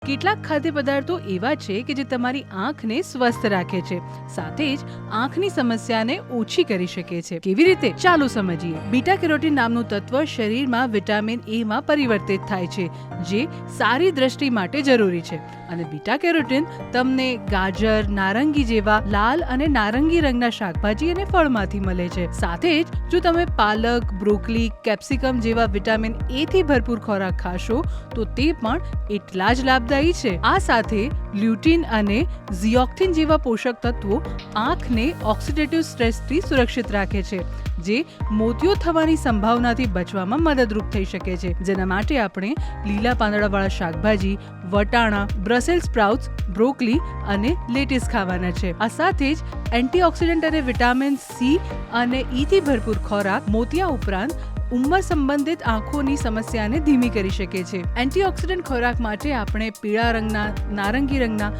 કેટલાક ખાદ્ય પદાર્થો એવા છે કે જે તમારી આંખને સ્વસ્થ રાખે છે, સાથે જ આંખની સમસ્યાને ઓછી કરી શકે છે. કેવી રીતે? ચાલો સમજીએ. બીટા કેરોટીન નામનું તત્વ શરીરમાં વિટામિન એ માં પરિવર્તિત થાય છે, જે સારી દ્રષ્ટિ માટે જરૂરી છે. અને બીટા કેરોટીન તમને ગાજર, નારંગી જેવા લાલ અને નારંગી રંગના શાકભાજી અને ફળમાંથી મળે છે. સાથે જ જો તમે પાલક, બ્રોકોલી, કેપ્સિકમ જેવા વિટામિન એ થી ભરપૂર ખોરાક ખાશો તો તે પણ એટલા જ લાભદાયી છે. આ સાથે લ્યુટીન અને ઝિયોક્સિન જેવા પોષક તત્વો આંખને ઓક્સિડેટિવ સ્ટ્રેસથી સુરક્ષિત રાખે છે, જે મોતિયો થવાની સંભાવનાથી બચવામાં મદદરૂપ થઈ શકે છે. જેના માટે આપણે લીલા પાંદડાવાળા શાકભાજી, વટાણા, બ્રસેલ્સ સ્પ્રાઉટ્સ, બ્રોકોલી અને લેટીસ ખાવાના છે. આ સાથે જ એન્ટીઓક્સિડન્ટ અને વિટામિન સી અને ઈ થી ભરપૂર ખોરાક મોતિયા ઉપરાંત ઉંમર સંબંધિત આંખોની સમસ્યાને ધીમી કરી શકે છે. એન્ટીઓક્સિડન્ટ ખોરાક માટે આપણે પીળા રંગના, નારંગી રંગના,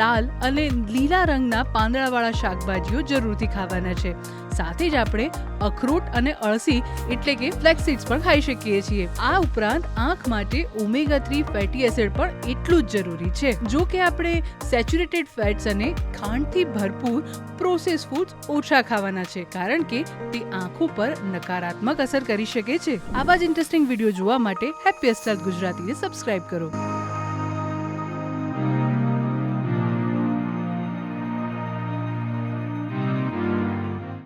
લાલ અને લીલા રંગના પાંદડાવાળા શાકભાજીઓ જરૂરથી ખાવાના છે. સાથે જ આપણે અખરોટ અને અળસી એટલે કે ફ્લેક્સ સીડ્સ પણ ખાઈ શકીએ છીએ. આ ઉપરાંત આંખ માટે ઓમેગા 3 ફેટી એસિડ પણ એટલું જ જરૂરી છે. જો કે આપણે સેચ્યુરેટેડ ફેટ્સ અને ખાંડથી ભરપૂર પ્રોસેસ ફૂડ્સ ઓછા ખાવાના છે, કારણ કે તે આંખો પર નકારાત્મક અસર કરી શકે છે. આવા જ ઇન્ટરેસ્ટિંગ વિડીયો જોવા માટે હેપીએસ્ટ હેલ્થ ગુજરાતીને સબસ્ક્રાઇબ કરો.